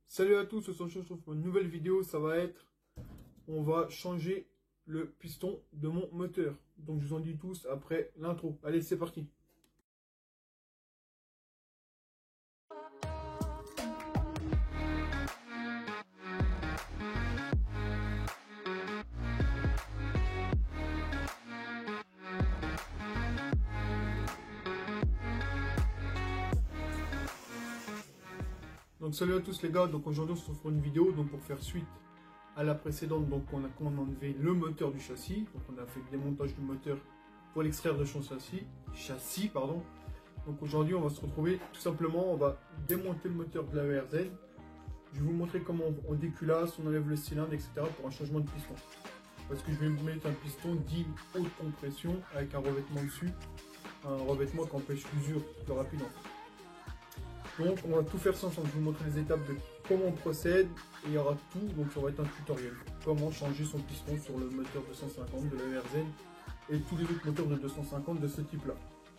Salut à tous, on se retrouve pour une nouvelle vidéo. Ça va être, on va changer le piston de mon moteur. Donc je vous en dis tous après l'intro. Allez, c'est parti. Donc salut à tous les gars, donc aujourd'hui on se retrouve pour une vidéo donc pour faire suite à la précédente. Donc on a enlevé le moteur du châssis, donc on a fait le démontage du moteur pour l'extraire de son châssis pardon. Donc aujourd'hui on va se retrouver tout simplement, on va démonter le moteur de la ERZ. Je vais vous montrer comment on déculasse, on enlève le cylindre, etc. pour un changement de piston. Parce que je vais mettre un piston dit haute compression avec un revêtement dessus, un revêtement qui empêche l'usure plus rapide en fait. Donc on va tout faire ça ensemble, je vais vous montrer les étapes de comment on procède et il y aura tout, donc ça va être un tutoriel. Comment changer son piston sur le moteur 250 de la ERZ et tous les autres moteurs de 250 de ce type là.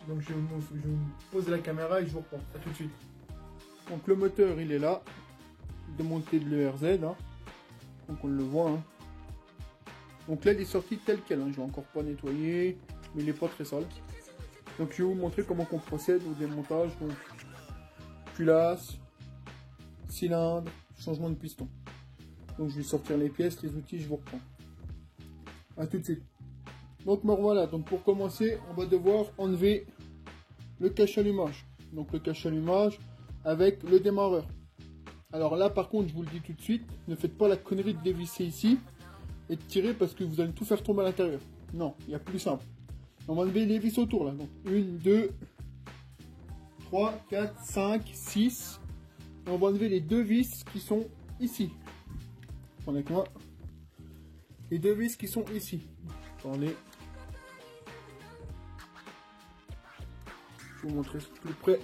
Donc je vais vous poser la caméra et je vous reprends, à tout de suite. Donc le moteur il est là, démonté de l'ERZ, hein. Donc on le voit. Hein. Donc là il est sorti tel quel, hein. Je l'ai encore pas nettoyé, mais il n'est pas très sale. Donc je vais vous montrer comment on procède au démontage. Donc culasse, cylindre, changement de piston. Donc je vais sortir les pièces, les outils, je vous reprends. A tout de suite. Donc me revoilà. Donc pour commencer, on va devoir enlever le cache-allumage. Donc le cache-allumage avec le démarreur. Alors là par contre, je vous le dis tout de suite, ne faites pas la connerie de dévisser ici et de tirer parce que vous allez tout faire tomber à l'intérieur. Non, il y a plus simple. On va enlever les vis autour là. Donc 1, 2, 3, 4, 5, 6. Et on va enlever les deux vis qui sont ici. Prenez avec moi. Les deux vis qui sont ici. Attendez. Je vais vous montrer plus près.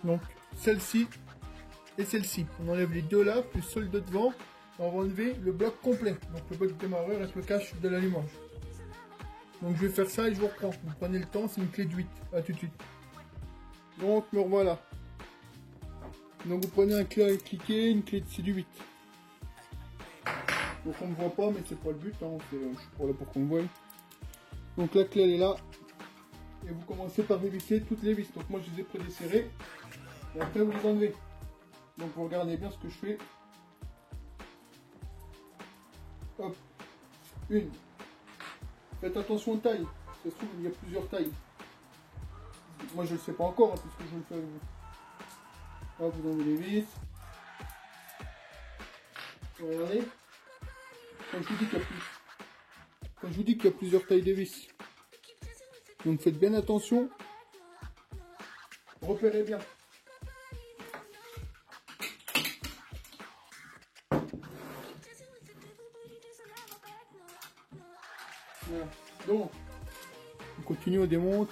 Donc, celle-ci et celle-ci. On enlève les deux là, plus celle de devant. Et on va enlever le bloc complet. Donc le bloc démarreur avec le cache de l'allumage. Donc je vais faire ça et je vous reprends. Vous prenez le temps, c'est une clé de 8. A tout de suite. Donc me revoilà. Donc vous prenez un clé à cliquer, une clé de c'est du 8. Donc on ne voit pas, mais c'est pas le but. Hein. Je suis pas là pour qu'on me voie. Donc la clé elle est là. Et vous commencez par dévisser toutes les vis. Donc moi je les ai prédesserrées. Et après vous les enlevez. Donc vous regardez bien ce que je fais. Hop. Une. Faites attention aux tailles. Ça se trouve, il y a plusieurs tailles. Moi, je ne le sais pas encore, hein, puisque je le fais avec vous. Hop, vous enlevez les vis. Regardez. Quand je vous dis qu'il y a plusieurs tailles de vis. Donc, faites bien attention. Repérez bien. Voilà. Donc, on continue, on démonte.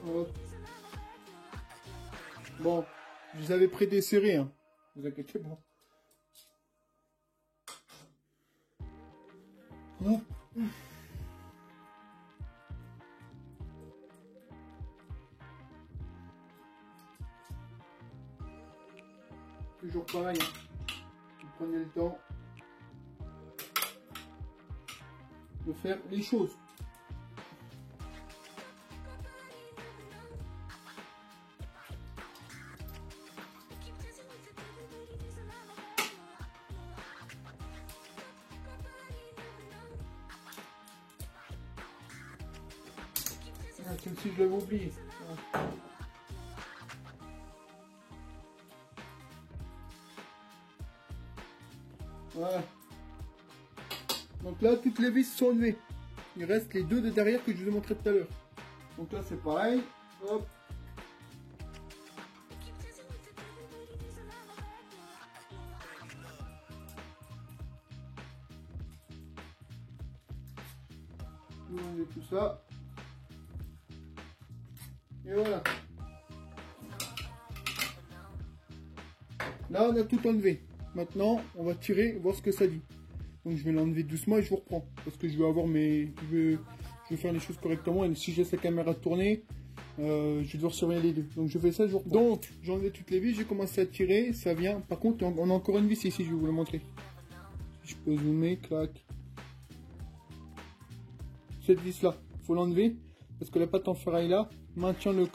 Hop. Bon, je les avais prédesserrés, hein. Vous inquiétez pas. Hop. Toujours pareil, hein. Vous prenez le temps de faire les choses. Ah, celle-ci je l'avais oublié. Ah. Voilà. Donc là, toutes les vis sont enlevées. Il reste les deux de derrière que je vous ai montré tout à l'heure. Donc là, c'est pareil. Hop. Vous enlevez tout ça. Et voilà. Là, on a tout enlevé. maintenant, on va tirer, voir ce que ça dit. Donc je vais l'enlever doucement et je vous reprends. Parce que je vais avoir je vais faire les choses correctement. Et si je laisse la caméra tourner, je vais devoir surveiller les deux. Donc je fais ça, je vous reprends. Donc j'ai enlevé toutes les vis, j'ai commencé à tirer, ça vient. Par contre, on a encore une vis ici, je vais vous la montrer. Si je peux zoomer, clac. Cette vis là, il faut l'enlever. Parce que la pâte en ferraille là maintient le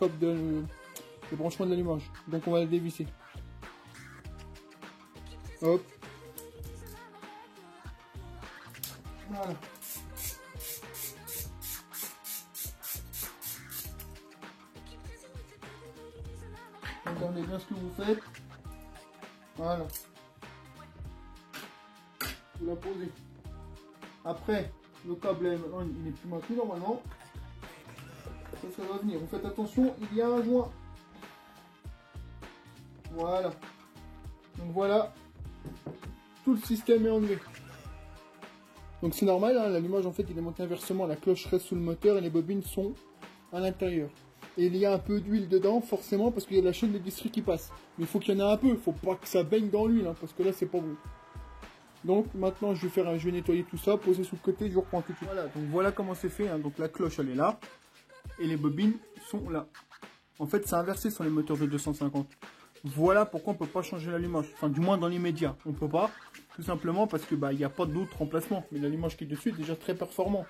branchement de l'allumage. Donc on va la dévisser. Hop. Voilà. Regardez bien ce que vous faites. Voilà. Vous la posez. Après, le câble maintenant il n'est plus maintenu normalement. Ça va venir. Vous faites attention, il y a un joint. Voilà. Donc voilà. Tout le système est enlevé. Donc c'est normal, hein, l'allumage en fait il est monté inversement, la cloche reste sous le moteur et les bobines sont à l'intérieur. Et il y a un peu d'huile dedans forcément parce qu'il y a la chaîne de distri qui passe. Mais il faut qu'il y en ait un peu, il ne faut pas que ça baigne dans l'huile hein, parce que là c'est pas bon. Donc maintenant je vais nettoyer tout ça, poser sous le côté, je vous reprends tout de suite. Voilà, donc voilà comment c'est fait, hein. Donc la cloche elle est là et les bobines sont là. En fait c'est inversé sur les moteurs de 250. Voilà pourquoi on ne peut pas changer l'allumage, enfin du moins dans l'immédiat, on ne peut pas, tout simplement parce que il n'y a pas d'autre remplacement, mais l'allumage qui est dessus est déjà très performant,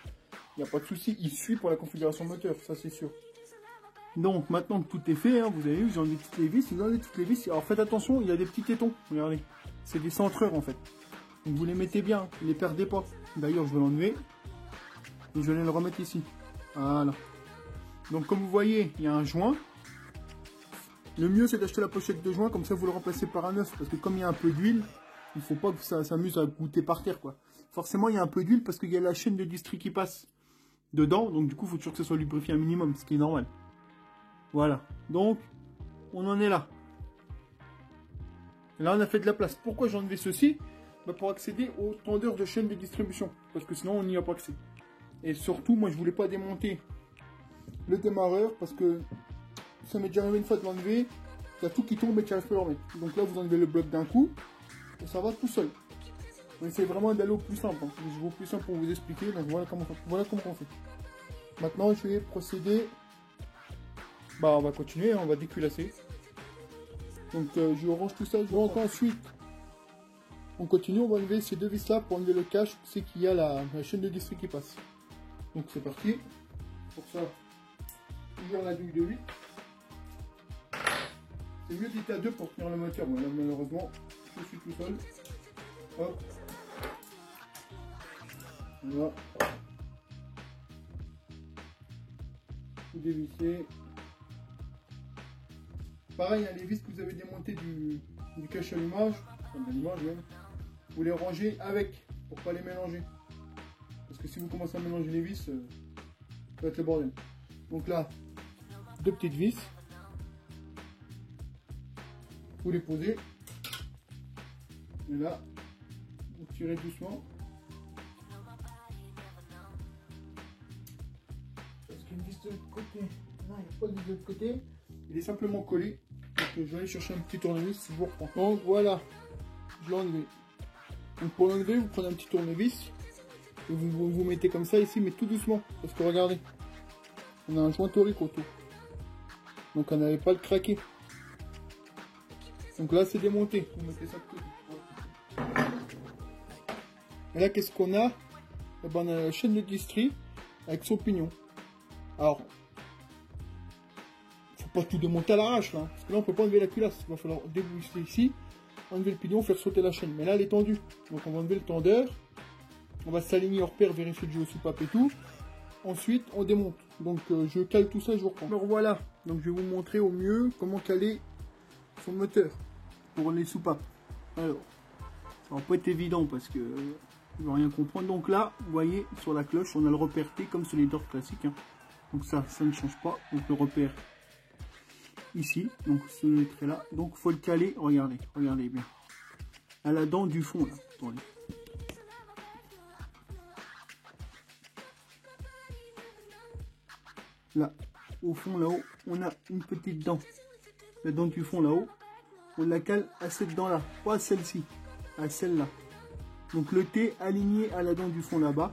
il n'y a pas de souci, il suit pour la configuration moteur, ça c'est sûr. Donc maintenant que tout est fait, hein, vous avez vu, j'ai enlevé toutes les vis, alors faites attention, il y a des petits tétons, regardez, c'est des centreurs en fait, donc vous les mettez bien, ne les perdez pas, d'ailleurs je vais l'enlever, et je vais le remettre ici, voilà. Donc comme vous voyez, il y a un joint. Le mieux c'est d'acheter la pochette de joint, comme ça vous le remplacez par un neuf, parce que comme il y a un peu d'huile, il ne faut pas que ça s'amuse à goûter par terre quoi. Forcément il y a un peu d'huile parce qu'il y a la chaîne de distri qui passe dedans, donc du coup il faut toujours que ça soit lubrifié un minimum, ce qui est normal. Voilà, donc on en est là. Et là on a fait de la place. Pourquoi j'ai enlevé ceci? Pour accéder au tendeur de chaîne de distribution, parce que sinon on n'y a pas accès. Et surtout moi je voulais pas démonter le démarreur, parce que ça m'est déjà arrivé une fois de l'enlever, il y a tout qui tombe et tu n'arrives pas à le remettre. Donc là, vous enlevez le bloc d'un coup et ça va tout seul. On essaie vraiment d'aller au plus simple. Hein. Je vais au plus simple pour vous expliquer. Donc voilà comment on fait. Maintenant, je vais procéder. On va continuer, hein, on va déculasser. Donc je range tout ça. Donc ensuite, on continue. On va enlever ces deux vis là pour enlever le cache. C'est qu'il y a la chaîne de distri qui passe. Donc c'est parti. Pour ça, toujours la douille de 8. C'est mieux d'être à deux pour tenir le moteur. Bon, là, malheureusement, je suis tout seul. Hop. Voilà. Tout dévisser. Pareil, hein, les vis que vous avez démontées du cache allumage, enfin de l'allumage même, vous les rangez avec pour pas les mélanger. Parce que si vous commencez à mélanger les vis, ça va être le bordel. Donc là, deux petites vis. Vous les posez. Et là, vous tirez doucement. Parce qu'il y a une vis de l'autre côté. Non, il n'y a pas de vis de l'autre côté. Il est simplement collé. Donc je vais aller chercher un petit tournevis. Je vous reprends. Donc voilà. Je l'ai enlevé. Donc pour l'enlever, vous prenez un petit tournevis. Et vous mettez comme ça ici, mais tout doucement. Parce que regardez. On a un joint torique autour. Donc on n'allait pas le craquer. Donc là c'est démonté, vous mettez ça de côté. Et là qu'est-ce qu'on a? On a la chaîne de distri avec son pignon. Alors, faut pas tout démonter à l'arrache là, parce que là on peut pas enlever la culasse. Il va falloir déboucher ici, enlever le pignon, faire sauter la chaîne. Mais là elle est tendue, donc on va enlever le tendeur. On va s'aligner hors pair, vérifier le jeu soupape et tout. Ensuite on démonte. Donc je cale tout ça et je vous reprends. Alors voilà, donc je vais vous montrer au mieux comment caler son moteur pour les soupapes. Alors, ça va pas être évident parce que je ne vais rien comprendre. Donc là, vous voyez, sur la cloche, on a le repère T comme sur les Dors classiques. Hein. Donc ça ne change pas. Donc le repère ici, donc ce trait là. Donc faut le caler, regardez bien. À la dent du fond là. Attendez. Là, au fond là-haut, on a une petite dent. La dent du fond là-haut. On la cale à cette dent là, pas à celle-ci. à celle-là. Donc le T aligné à la dent du fond là-bas,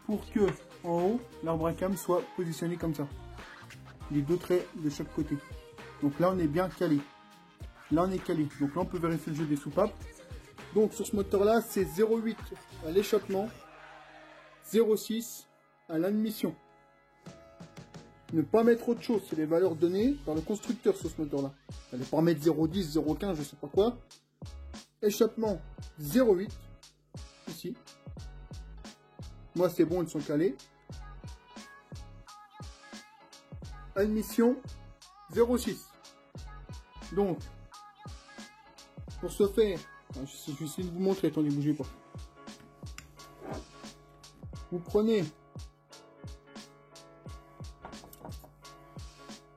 pour que en haut, l'arbre à cam soit positionné comme ça. Les deux traits de chaque côté. Donc là, on est bien calé. Là, on est calé. Donc là, on peut vérifier le jeu des soupapes. Donc sur ce moteur-là, c'est 0,8 à l'échappement, 0,6 à l'admission. Ne pas mettre autre chose, c'est les valeurs données par le constructeur sur ce moteur-là. Allez pas mettre 0,10, 0,15, je sais pas quoi. Échappement 0,8 ici. Moi, c'est bon, ils sont calés. Admission 0,6. Donc, pour ce faire, je vais essayer de vous montrer, attendez, bougez pas. Vous prenez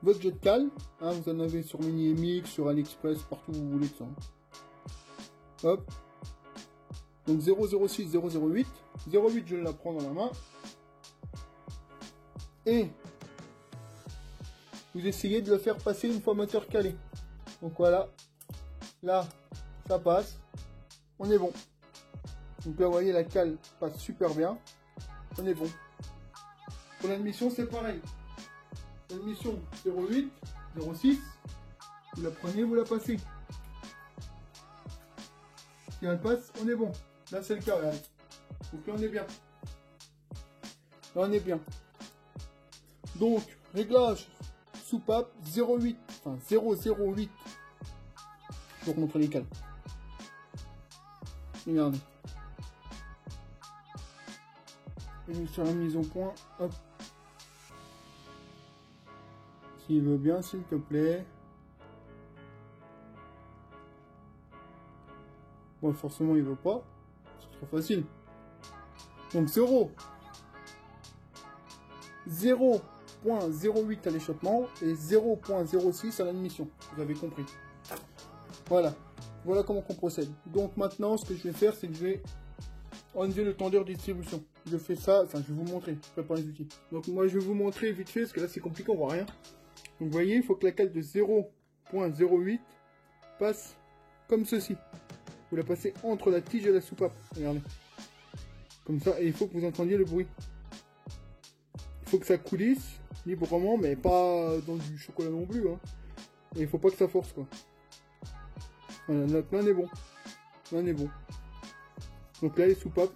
votre jet de cale, hein, vous en avez sur Mini-MX, sur AliExpress, partout où vous voulez de ça. Hop. Donc 0,06, 0,08. 0,8, je la prends dans la main. Et vous essayez de le faire passer une fois moteur calé. Donc voilà. Là, ça passe. On est bon. Donc là, vous voyez, la cale passe super bien. On est bon. Pour l'admission, c'est pareil. L'admission 0,8, 0,6. Vous la prenez, vous la passez. Si elle passe, on est bon. Là, c'est le cas. Là. Donc là, on est bien. Là, on est bien. Donc, réglage soupape 0,8. Enfin, 0,08. Je vais vous montrer les cales. Regardez. Je vais faire la mise au point. Hop. S'il veut bien, s'il te plaît. Bon, forcément, il veut pas. C'est trop facile. Donc 0,08 à l'échappement et 0,06 à l'admission. Vous avez compris. Voilà. Voilà comment on procède. Donc maintenant, ce que je vais faire, c'est que je vais enlever le tendeur de distribution. Je fais ça, enfin je vais vous montrer, je prépare les outils. Donc moi je vais vous montrer vite fait, parce que là c'est compliqué, on voit rien. Donc vous voyez, il faut que la cale de 0,08 passe comme ceci. Vous la passez entre la tige et la soupape, regardez. Comme ça, et il faut que vous entendiez le bruit. Il faut que ça coulisse, librement, mais pas dans du chocolat non plus. Hein. Et il faut pas que ça force quoi. Voilà, là on est bon. Là on est bon. Donc là les soupapes,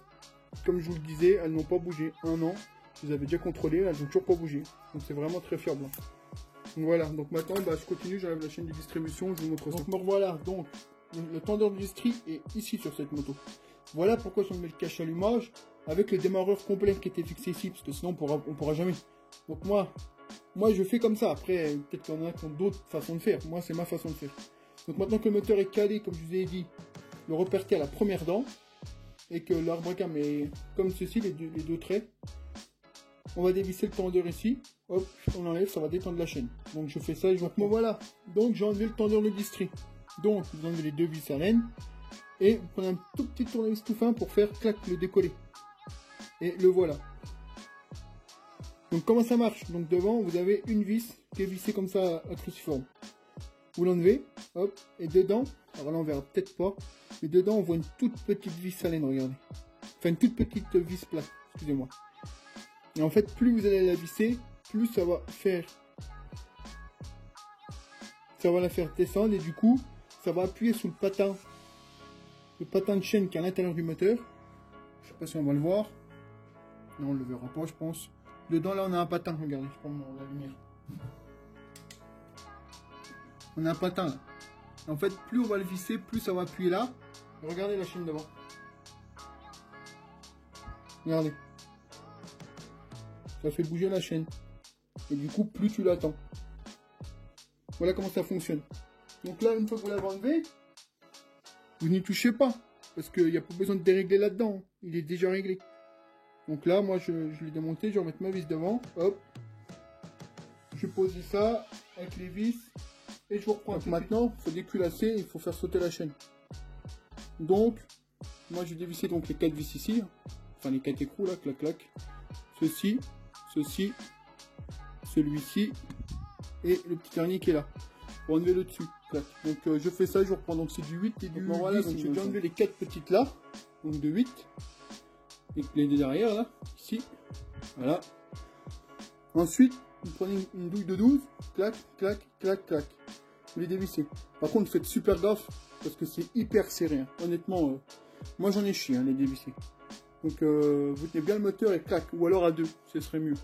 comme je vous le disais, elles n'ont pas bougé. 1 an, je les avais déjà contrôlées, elles n'ont toujours pas bougé. Donc c'est vraiment très fiable. Hein. Donc voilà, donc maintenant bah, je continue, j'enlève la chaîne de distribution, je vous montre ça. Donc me voilà, donc le tendeur de distri est ici sur cette moto. Voilà pourquoi je mets le cache allumage avec le démarreur complet qui était fixé ici, parce que sinon on pourra jamais. Donc moi je fais comme ça, après peut-être qu'il y en a qui ont d'autres façons de faire, moi c'est ma façon de faire. Donc maintenant que le moteur est calé, comme je vous ai dit, le reperté à la première dent, et que l'arbre à cam est comme ceci, les deux traits, on va dévisser le tendeur ici, hop, on enlève, ça va détendre la chaîne. Donc je fais ça et je vois que voilà. Donc j'ai enlevé le tendeur de distri. Donc vous enlevez les deux vis à laine, et vous prenez un tout petit tournevis tout fin pour faire clac le décoller. Et le voilà. Donc comment ça marche? Donc devant vous avez une vis qui est vissée comme ça à cruciforme. Vous l'enlevez, hop, et dedans, alors là on verra peut-être pas, mais dedans on voit une toute petite vis à laine, regardez. Enfin une toute petite vis plate, excusez-moi. Et en fait, plus vous allez la visser, plus ça va faire... Ça va la faire descendre et du coup, ça va appuyer sur le patin. Le patin de chaîne qui est à l'intérieur du moteur. Je sais pas si on va le voir. Non, on le verra pas, je pense. Dedans, là, on a un patin, regardez, je prends la lumière. On a un patin là. En fait, plus on va le visser, plus ça va appuyer là. Regardez la chaîne devant. Regardez. Ça fait bouger la chaîne. Et du coup, plus tu l'attends. Voilà comment ça fonctionne. Donc là, une fois que vous l'avez enlevé, vous n'y touchez pas. Parce qu'il n'y a pas besoin de dérégler là-dedans. Il est déjà réglé. Donc là, moi, je l'ai démonté. Je vais remettre ma vis devant. Hop. Je pose ça avec les vis. Et je vous reprends. Donc maintenant, il faut déculasser, il faut faire sauter la chaîne. Donc, moi je vais dévisser donc les 4 vis ici. Enfin les 4 écrous là, clac clac. Ceci, celui-ci, et le petit dernier qui est là. Pour enlever le dessus. clac. Donc je fais ça, je reprends, donc c'est du 8 et du 10. Voilà, donc j'ai déjà enlevé les 4 petites là, donc de 8. Et les deux derrière là, ici, voilà. Ensuite, vous prenez une douille de 12, clac, clac, clac, clac. Vous les dévissez. Par contre, faites super gaffe, parce que c'est hyper serré. Hein. Honnêtement, moi j'en ai chié, hein, les dévisser. Donc vous tenez bien le moteur et clac, ou alors à 2, ce serait mieux.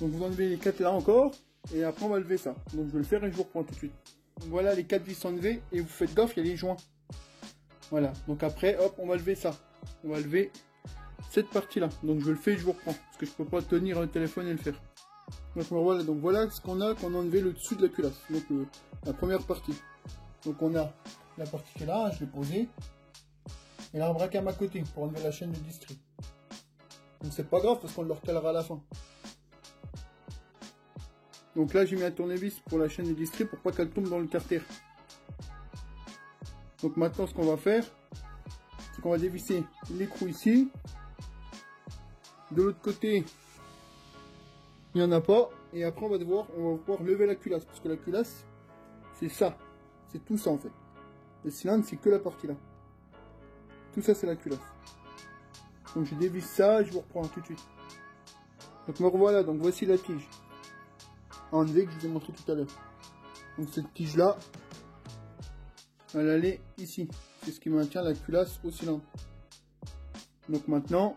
Donc vous enlevez les 4 là encore, et après on va lever ça. Donc je vais le faire et je vous reprends tout de suite. Donc voilà, les 4 vis sont enlevées, et vous faites gaffe, il y a les joints. Voilà, donc après, hop, on va lever ça. On va lever cette partie-là. Donc je le fais et je vous reprends, parce que je peux pas tenir un téléphone et le faire. Donc voilà ce qu'on a quand on a enlevé le dessus de la culasse. Donc la première partie. Donc on a la partie qui est là, je l'ai posée. Et là un bracam à côté pour enlever la chaîne de distri. Donc c'est pas grave parce qu'on le recalera à la fin. Donc là j'ai mis un tournevis pour la chaîne de distri pour pas qu'elle tombe dans le carter. Donc maintenant ce qu'on va faire, c'est qu'on va dévisser l'écrou ici. De l'autre côté, il n'y en a pas. Et après on va pouvoir lever la culasse. Parce que la culasse, c'est ça. C'est tout ça en fait. Le cylindre, c'est que la partie là. Tout ça, c'est la culasse. Donc je dévisse ça et je vous reprends tout de suite. Donc me revoilà. Donc voici la tige enlevée que je vous ai montré tout à l'heure. Donc cette tige là, elle allait ici. C'est ce qui maintient la culasse au cylindre. Donc maintenant,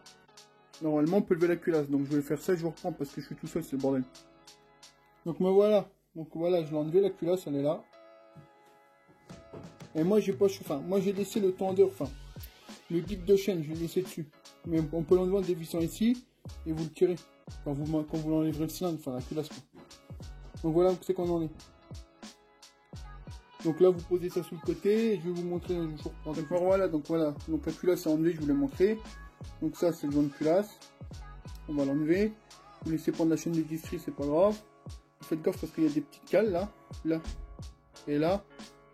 normalement on peut lever la culasse. Donc je vais faire ça et je vous reprends parce que je suis tout seul, c'est le bordel. Donc me voilà. Donc voilà, je l'ai enlevé la culasse, elle est là. Et moi j'ai pas, enfin moi j'ai laissé le tendeur, enfin le guide de chaîne, je l'ai laissé dessus. Mais on peut l'enlever en dévissant ici et vous le tirez quand vous l'enlèverez le cylindre, enfin la culasse quoi. Donc voilà où c'est qu'on en est. Donc là vous posez ça sous le côté et je vais vous montrer. Je vous reprends. Donc voilà, donc la culasse est enlevée, je vous l'ai montré. Donc ça c'est le joint de culasse. On va l'enlever. Vous laissez prendre la chaîne de distri, c'est pas grave. Vous faites gaffe parce qu'il y a des petites cales là, là et là.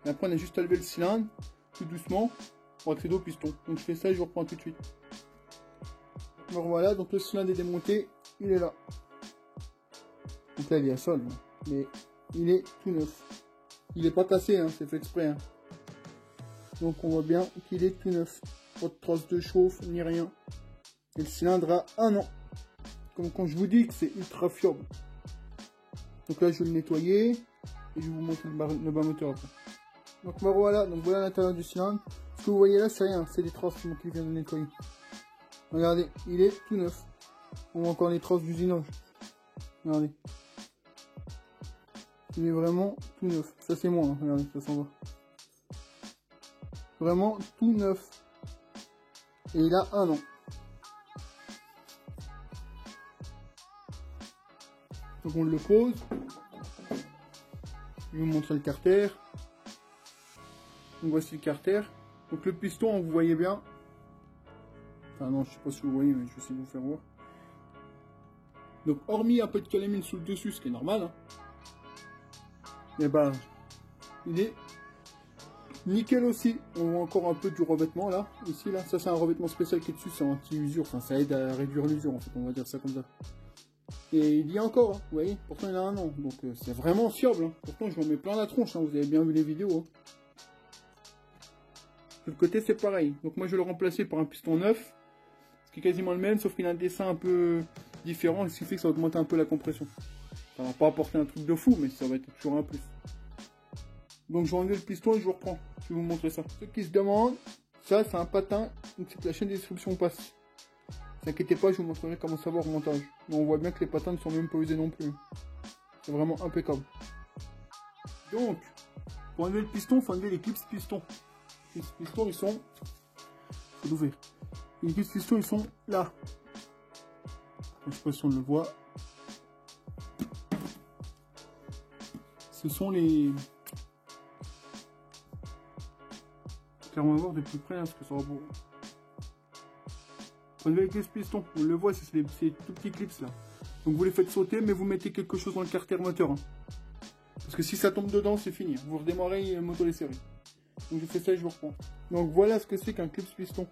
Et après on a juste à lever le cylindre, tout doucement, pour accéder au piston. Donc je fais ça et je vous reprends tout de suite. Donc voilà, donc le cylindre est démonté, il est là. Donc là il est à sol, mais il est tout neuf. Il est pas cassé, hein, c'est fait exprès. Hein. Donc on voit bien qu'il est tout neuf. Pas de traces de chauffe, ni rien. Et le cylindre a 1 an. Comme quand je vous dis que c'est ultra fiable. Donc là je vais le nettoyer, et je vais vous montrer le bas moteur après. Donc voilà, l'intérieur du cylindre. Ce que vous voyez là, c'est rien, c'est des traces qui viennent de nettoyer. Regardez, il est tout neuf. On voit encore les traces d'usinage. Regardez. Il est vraiment tout neuf. Ça c'est moi, hein. Regardez, ça s'en va. Vraiment tout neuf. Et il a 1 an. Donc on le pose. Je vais vous montrer le carter. Donc voici le carter. Donc le piston, vous voyez bien. Enfin non, je sais pas si vous voyez, mais je vais essayer de vous faire voir. Donc hormis un peu de calamine sous le dessus, ce qui est normal, hein, et ben il est nickel aussi. On voit encore un peu du revêtement là, ici là. Ça c'est un revêtement spécial qui est dessus, c'est anti-usure. Enfin ça aide à réduire l'usure en fait, on va dire ça comme ça. Et il y a encore, hein, vous voyez, pourtant il a 1 an. Donc c'est vraiment fiable. Hein. Pourtant je m'en mets plein la tronche, hein, vous avez bien vu les vidéos. Hein. De l'autre côté c'est pareil. Donc moi je vais le remplacer par un piston neuf. Ce qui est quasiment le même, sauf qu'il a un dessin un peu différent. Ce qui fait que ça va augmenter un peu la compression. Ça va pas apporter un truc de fou, mais ça va être toujours un plus. Donc je vais enlever le piston et je vous reprends. Je vais vous montrer ça. Ceux qui se demandent, ça c'est un patin. Donc c'est que la chaîne de distribution passe. Ne vous inquiétez pas, je vous montrerai comment ça va au montage. Mais on voit bien que les patins ne sont même pas usés non plus. C'est vraiment impeccable. Donc, pour enlever le piston, il faut enlever les clips piston. Les pistons, ils sont... faut l'ouvrir. Les clips pistons, ils sont là. Je sais pas si on le voit. Ce sont les... Clairement voir de plus près, hein, parce que ça va beau. Enlever les clips pistons, on le voit, c'est ces tout petits clips là. Donc vous les faites sauter, mais vous mettez quelque chose dans le carter moteur. Hein. Parce que si ça tombe dedans, c'est fini. Vous redémarrez et le moteur est serré. Donc je fais ça et je vous reprends. Donc voilà ce que c'est qu'un clip piston.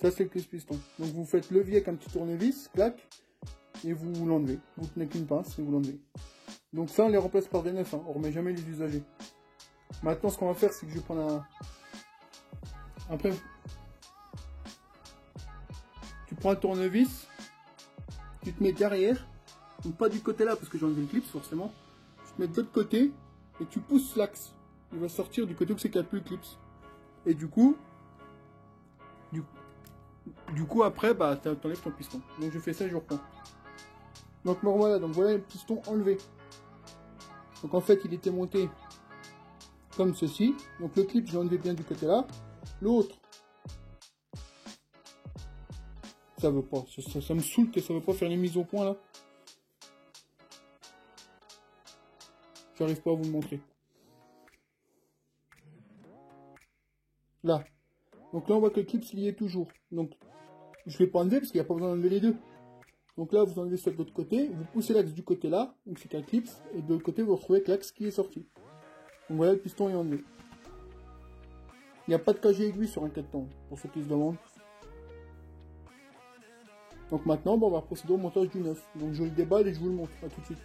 Ça c'est le clips-piston. Donc vous faites levier avec un petit tournevis, clac, et vous l'enlevez. Vous tenez qu'une pince et vous l'enlevez. Donc ça on les remplace par des neufs, hein. On remet jamais les usagés. Maintenant ce qu'on va faire c'est que je vais prendre un... Après, tu prends un tournevis, tu te mets derrière, donc pas du côté là parce que j'ai enlevé le clip forcément. Tu te mets de l'autre côté et tu pousses l'axe. Il va sortir du côté où c'est qu'il n'y a plus le clip. Et du coup après bah t'enlèves ton piston. Donc je fais ça et je reprends. Donc me voilà, donc voilà le piston enlevé. Donc en fait il était monté comme ceci. Donc le clip je l'ai enlevé bien du côté là. L'autre, ça veut pas, ça me saoule que ça veut pas faire les mises au point là. J'arrive pas à vous le montrer. Là. Donc là on voit que le clip s'il y est toujours. Donc je vais pas enlever parce qu'il n'y a pas besoin d'enlever les deux. Donc là vous enlevez ça de l'autre côté, vous poussez l'axe du côté là, donc c'est qu'un clip, et de l'autre côté vous retrouvez l'axe qui est sorti. Donc voilà, le piston est enlevé. Il n'y a pas de cagé aiguille sur un 4 temps, pour ceux qui se demandent. Donc maintenant, bon, on va procéder au montage du neuf. Donc je le déballe et je vous le montre, à tout de suite.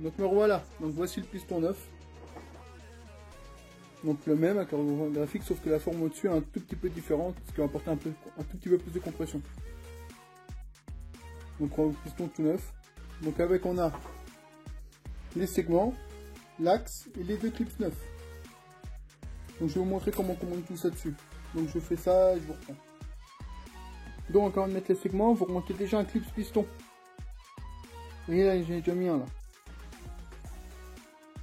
Donc me revoilà, donc voici le piston neuf. Donc le même avec un graphique, sauf que la forme au-dessus est un tout petit peu différente, ce qui va apporter un tout petit peu plus de compression. Donc on a le piston tout neuf. Donc avec on a les segments, l'axe et les deux clips neufs. Donc je vais vous montrer comment on commande tout ça dessus. Donc je fais ça et je vous reprends. Donc avant de mettre les segments, vous remontez déjà un clip piston. Vous voyez là, j'ai déjà mis un là.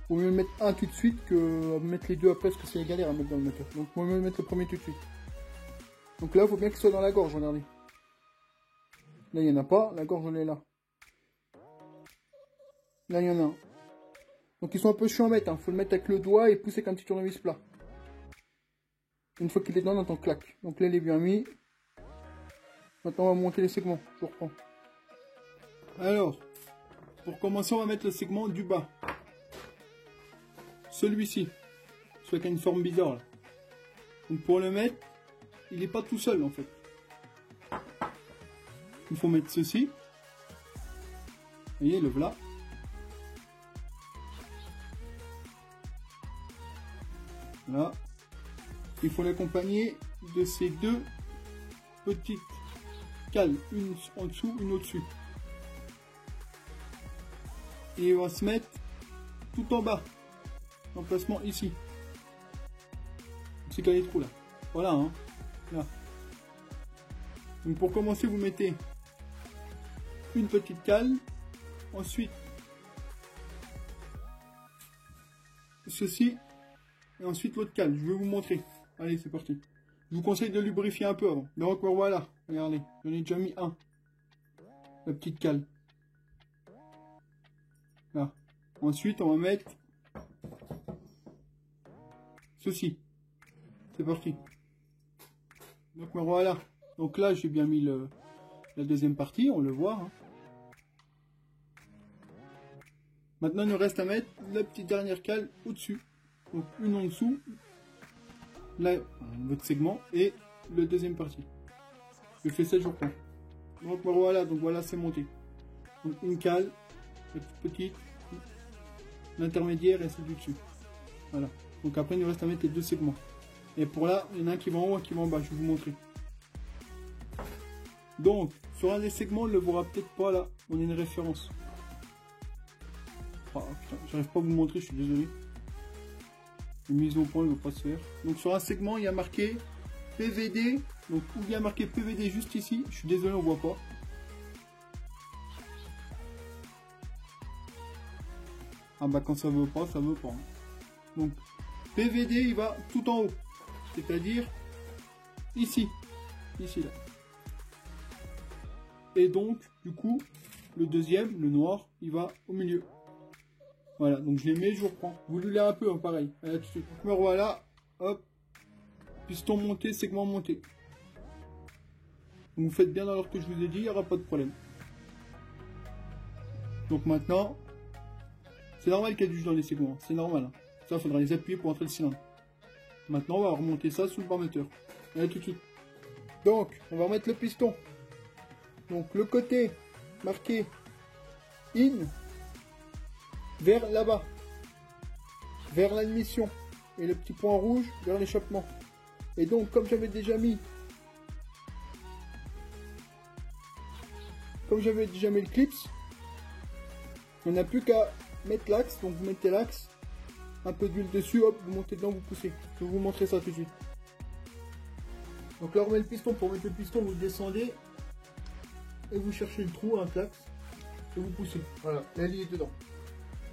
Vaut mieux mettre un tout de suite que mettre les deux après parce que c'est galère à mettre dans le moteur. Donc vaut mieux mettre le premier tout de suite. Donc là, il faut bien qu'il soit dans la gorge, regardez. Là, il n'y en a pas, la gorge elle est là. Là, il y en a un. Donc ils sont un peu chiants à mettre, hein. Faut le mettre avec le doigt et pousser avec un petit tournevis plat. Une fois qu'il est dedans, on entend clac. Donc là, il est bien mis. Maintenant, on va monter les segments. Je reprends. Alors, pour commencer, on va mettre le segment du bas. Celui-ci. Celui qui a une forme bizarre. Là. Donc pour le mettre, il n'est pas tout seul en fait. Il faut mettre ceci. Vous voyez, le voilà. Là. Il faut l'accompagner de ces deux petites cales. Une en dessous, une au-dessus. Et il va se mettre tout en bas. L'emplacement ici. C'est qu'il y a des trous là. Voilà, hein. Là. Donc pour commencer, vous mettez une petite cale. Ensuite, ceci. Et ensuite l'autre cale. Je vais vous montrer. Allez, c'est parti. Je vous conseille de lubrifier un peu avant. Donc voilà. Regardez. J'en ai déjà mis un. La petite cale. Là. Ensuite, on va mettre ceci. C'est parti. Donc voilà. Donc là, j'ai bien mis la deuxième partie, on le voit. Hein. Maintenant, il nous reste à mettre la petite dernière cale au-dessus. Donc une en dessous. Là, votre segment et le deuxième partie. Je fais ça, je reprends. Donc voilà, c'est monté. Donc une cale, la petite, l'intermédiaire et celle du dessus. Voilà. Donc après, il nous reste à mettre les deux segments. Et pour là, il y en a un qui va en haut et un qui va en bas. Je vais vous montrer. Donc, sur un des segments, on ne le verra peut-être pas là. On a une référence. Oh, putain, j'arrive pas à vous montrer, je suis désolé. Une mise au point ne veut pas se faire. Donc sur un segment, il y a marqué PVD. Donc où il y a marqué PVD juste ici. Je suis désolé, on voit pas. Ah bah quand ça veut pas, ça veut pas. Hein. Donc PVD, il va tout en haut. C'est-à-dire ici. Ici là. Et donc, du coup, le deuxième, le noir, il va au milieu. Voilà, donc je les mets, je vous reprends. Vous l'ouvrez un peu, hein, pareil. Allez, tout de suite. Donc me revoilà. Hop. Piston monté, segment monté. Donc vous faites bien dans l'ordre que je vous ai dit, il n'y aura pas de problème. Donc maintenant, c'est normal qu'il y ait du jus dans les segments. C'est normal. Hein. Ça, il faudra les appuyer pour entrer le cylindre. Maintenant, on va remonter ça sous le bar moteur. Allez, tout de suite. Donc, on va remettre le piston. Donc, le côté marqué in vers là-bas, vers l'admission. Et le petit point rouge vers l'échappement. Et donc, comme j'avais déjà mis le clips, on n'a plus qu'à mettre l'axe. Donc, vous mettez l'axe, un peu d'huile dessus, hop, vous montez dedans, vous poussez. Je vais vous montrer ça tout de suite. Donc là, on remet le piston. Pour mettre le piston, vous descendez et vous cherchez le trou, un clax, et vous poussez. Voilà, la ligne est dedans.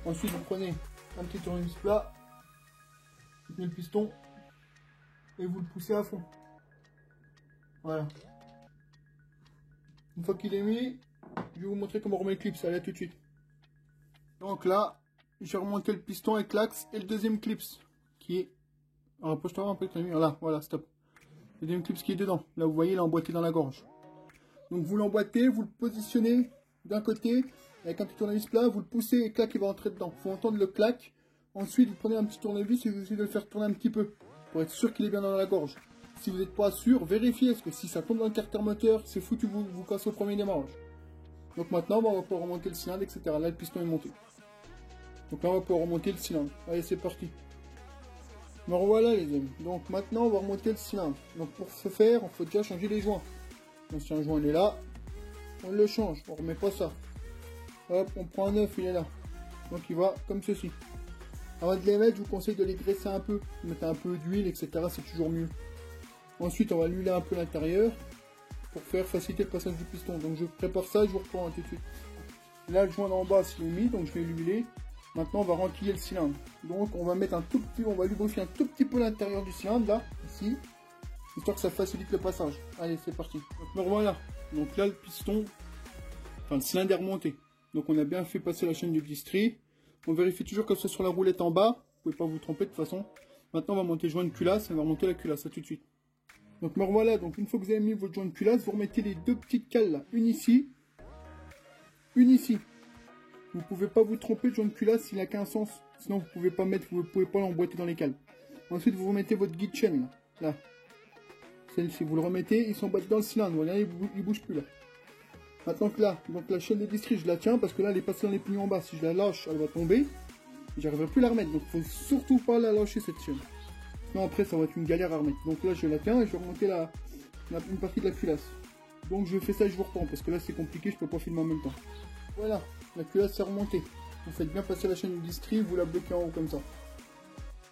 Ensuite, vous prenez un petit tournevis plat, vous tenez le piston et vous le poussez à fond. Voilà. Une fois qu'il est mis, je vais vous montrer comment on remet le clip. Allez, à tout de suite. Donc là, j'ai remonté le piston avec l'axe et le deuxième clips qui est. Alors, approche-toi un peu, voilà, voilà, stop. Le deuxième clips qui est dedans. Là, vous voyez, il est emboîté dans la gorge. Donc, vous l'emboîtez, vous le positionnez d'un côté avec un petit tournevis plat, vous le poussez et clac, il va entrer dedans. Il faut entendre le clac. Ensuite, vous prenez un petit tournevis et vous essayez de le faire tourner un petit peu pour être sûr qu'il est bien dans la gorge. Si vous n'êtes pas sûr, vérifiez, parce que si ça tombe dans le carter moteur, c'est foutu, vous cassez au premier démarrage. Donc maintenant, on va pouvoir remonter le cylindre, etc. Là, le piston est monté. Donc là, on va pouvoir remonter le cylindre. Allez, c'est parti. Me revoilà, les amis. Donc maintenant, on va remonter le cylindre. Donc pour ce faire, il faut déjà changer les joints. Donc si un joint il est là, on le change. On remet pas ça. Hop, on prend un neuf, il est là. Donc il va comme ceci. Avant de les mettre, je vous conseille de les graisser un peu. Mettre un peu d'huile, etc. C'est toujours mieux. Ensuite, on va l'huiler un peu l'intérieur pour faire faciliter le passage du piston. Donc je prépare ça et je vous reprends tout de suite. Là, le joint d'en bas, s'il est mis, donc je vais l'huiler. Maintenant, on va renquiller le cylindre. Donc, on va mettre un tout petit, on va lubrifier un tout petit peu l'intérieur du cylindre, là, ici, histoire que ça facilite le passage. Allez, c'est parti. Donc, voilà. Donc là, le piston, enfin, le cylindre est remonté. Donc, on a bien fait passer la chaîne du distri. On vérifie toujours que ce soit sur la roulette en bas. Vous pouvez pas vous tromper de toute façon. Maintenant, on va monter le joint de culasse. On va remonter la culasse, ça tout de suite. Donc, me revoilà. Donc, une fois que vous avez mis votre joint de culasse, vous remettez les deux petites cales là. Une ici. Une ici. Vous ne pouvez pas vous tromper, le joint de culasse, il n'a qu'un sens. Sinon, vous ne pouvez pas l'emboîter dans les cales. Ensuite, vous remettez votre guide chaîne, là. Celle-ci, vous le remettez, il s'emboîte dans le cylindre. Voilà, il ne bouge plus, là. Maintenant que là, donc la chaîne de distri, je la tiens, parce que là, elle est passée dans les pignons en bas. Si je la lâche, elle va tomber. J'arriverai plus à la remettre. Donc, il ne faut surtout pas la lâcher, cette chaîne. Sinon, après, ça va être une galère à remettre. Donc là, je la tiens et je vais remonter une partie de la culasse. Donc, je fais ça et je vous reprends, parce que là, c'est compliqué, je ne peux pas filmer en même temps. Voilà. La culasse est remontée. Vous faites bien passer la chaîne du distri, vous la bloquez en haut comme ça.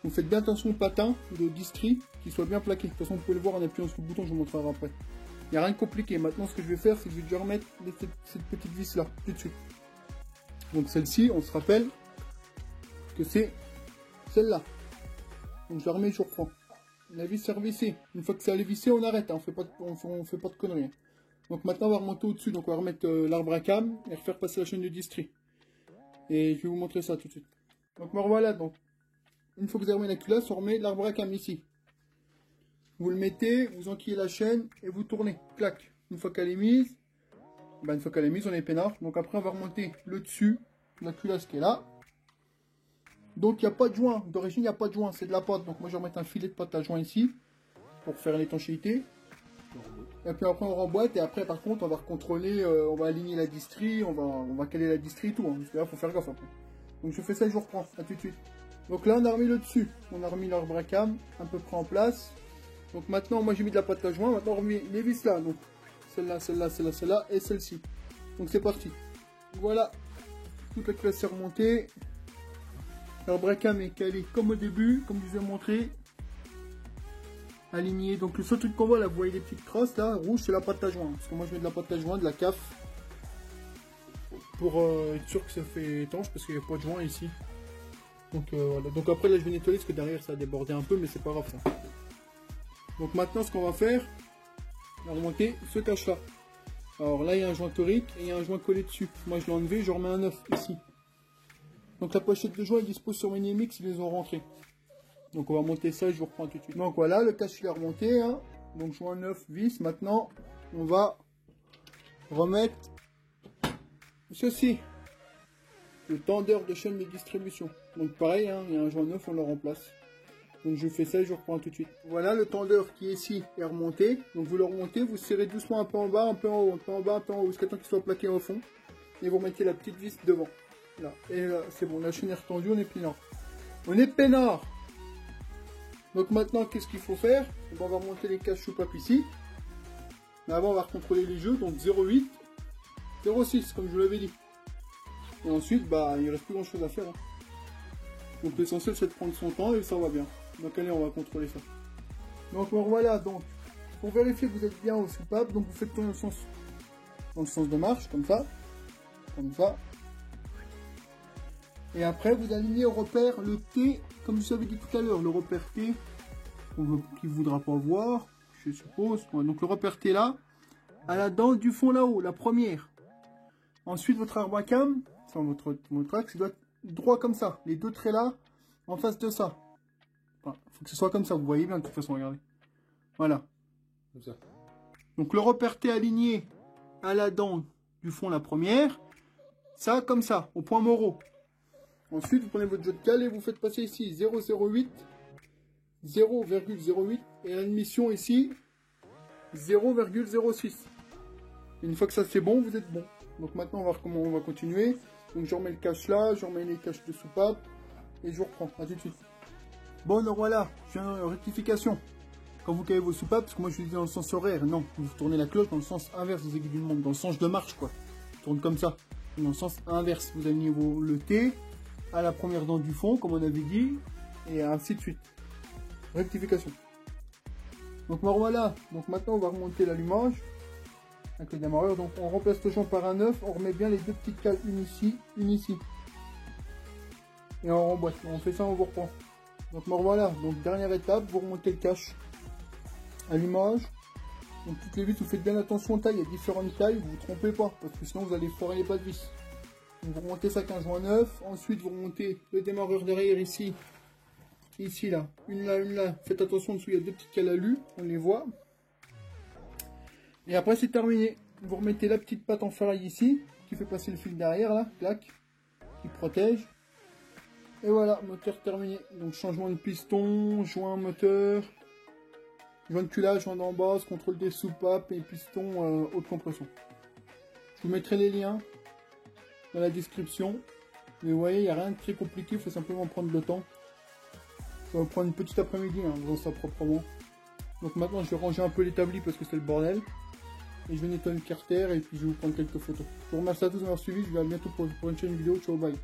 Vous faites bien attention au patin de distri, qu'il soit bien plaqué. De toute façon, vous pouvez le voir en appuyant sur le bouton, je vous montrerai après. Il n'y a rien de compliqué. Maintenant, ce que je vais faire, c'est que je vais déjà remettre cette petite vis là, tout de suite. Donc celle-ci, on se rappelle que c'est celle-là. Donc je la remets, je reprends. La vis est revissée. Une fois que c'est vissé, on arrête. Hein. On fait pas de conneries. Donc maintenant on va remonter au-dessus, donc on va remettre l'arbre à cam et refaire passer la chaîne de distri. Et je vais vous montrer ça tout de suite. Donc me revoilà, donc une fois que vous avez remis la culasse, on remet l'arbre à cam ici. Vous le mettez, vous enquillez la chaîne et vous tournez. Clac. Une fois qu'elle est mise, on est peinard. Donc après on va remonter le dessus, la culasse qui est là. Donc il n'y a pas de joint, d'origine il n'y a pas de joint, c'est de la pâte. Donc moi je vais remettre un filet de pâte à joint ici pour faire l'étanchéité. Et puis après on remboîte et après par contre on va recontrôler, on va aligner la distri, on va caler la distri et tout, hein, parce que là faut faire gaffe après. Donc je fais ça et je vous reprends, à tout de suite. Donc là on a remis le dessus, on a remis l'arbre à cam à peu près en place. Donc maintenant moi j'ai mis de la pâte à joint, maintenant on remet les vis là, donc celle-là, celle-là, celle-là, celle-là et celle-ci. Donc c'est parti. Voilà, toute la classe est remontée. L'arbre à cam est calé comme au début, comme je vous ai montré. Aligné, donc le seul truc qu'on voit là, vous voyez les petites traces là, rouge, c'est la pâte à joint. Parce que moi je mets de la pâte à joint, de la CAF. Pour être sûr que ça fait étanche, parce qu'il n'y a pas de joint ici. Donc voilà, donc après là je vais nettoyer parce que derrière ça a débordé un peu, mais c'est pas grave ça. Donc maintenant ce qu'on va faire, on va remonter ce cache là. Alors là il y a un joint torique et il y a un joint collé dessus. Moi je l'ai enlevé, je remets un neuf ici. Donc la pochette de joint est dispo sur Minimix, ils les ont rentrés. Donc on va monter ça et je vous reprends tout de suite. Donc voilà, le cache est remonté. Hein. Donc joint 9 vis. Maintenant, on va remettre ceci. Le tendeur de chaîne de distribution. Donc pareil, hein, il y a un joint 9, on le remplace. Donc je fais ça et je reprends tout de suite. Voilà, le tendeur qui est ici est remonté. Donc vous le remontez, vous serrez doucement un peu en bas, un peu en haut, un peu en bas, un peu en haut, jusqu'à temps qu'il soit plaqué au fond. Et vous mettez la petite vis devant. Là. Et là, c'est bon, la chaîne est retendue, on est peinard. On est peinard. Donc maintenant, qu'est-ce qu'il faut faire? On va remonter les caches soupape ici. Mais avant, on va contrôler les jeux. Donc 0,8, 0,6, comme je vous l'avais dit. Et ensuite, bah, il ne reste plus grand chose à faire. Hein. Donc l'essentiel, c'est de prendre son temps et ça va bien. Donc allez, on va contrôler ça. Donc voilà, donc pour vérifier que vous êtes bien au soupape, donc vous faites tourner dans le sens de marche, comme ça. Comme ça. Et après, vous alignez au repère le T, comme je vous avais dit tout à l'heure, le repère T, qui ne voudra pas voir, je suppose. Ouais, donc le repère T là, à la dent du fond là-haut, la première. Ensuite, votre arbacam, enfin votre axe, il doit être droit comme ça. Les deux traits là, en face de ça. Enfin, faut que ce soit comme ça, vous voyez bien de toute façon, regardez. Voilà. Comme ça. Donc le repère T aligné à la dent du fond, la première. Ça, comme ça, au point moraux. Ensuite, vous prenez votre jeu de cale et vous faites passer ici 0,08, 0,08 et l'admission ici 0,06. Une fois que ça c'est bon, vous êtes bon. Donc maintenant, on va voir comment on va continuer. Donc je remets le cache là, je remets les caches de soupape et je vous reprends. A tout de suite. Bon, donc voilà, je viens de rectification. Quand vous calez vos soupapes, parce que moi je dis dans le sens horaire, non, vous tournez la cloche dans le sens inverse des aiguilles d'une montre, dans le sens de marche quoi. Tourne comme ça, dans le sens inverse. Vous alignez le T à la première dent du fond, comme on avait dit, et ainsi de suite. Rectification. Donc voilà, donc maintenant on va remonter l'allumage avec le démarreur. Donc on remplace le champ par un 9, on remet bien les deux petites cales, une ici, une ici. Et on remboîte, on fait ça, on vous reprend. Donc voilà, donc dernière étape, vous remontez le cache. Allumage. Donc toutes les vis, vous faites bien attention aux tailles, il y a différentes tailles, vous ne vous trompez pas, parce que sinon vous allez foirer les pas de vis. Donc vous remontez ça 15 joints 9, ensuite vous remontez le démarreur derrière ici, ici là, une là, faites attention dessous, il y a deux petites cales alu, on les voit. Et après c'est terminé, vous remettez la petite patte en ferraille ici, qui fait passer le fil derrière là, clac, qui protège. Et voilà, moteur terminé, donc changement de piston, joint moteur, joint de culage, joint d'embase, contrôle des soupapes et piston haute compression. Je vous mettrai les liens dans la description. Mais vous voyez, il n'y a rien de très compliqué, il faut simplement prendre le temps. Ça va prendre une petite après-midi, hein, en faisant ça proprement. Donc maintenant, je vais ranger un peu l'établi parce que c'est le bordel. Et je vais nettoyer le carter et puis je vais vous prendre quelques photos. Je vous remercie à tous d'avoir suivi, je vous dis à bientôt pour une prochaine vidéo. Ciao, bye.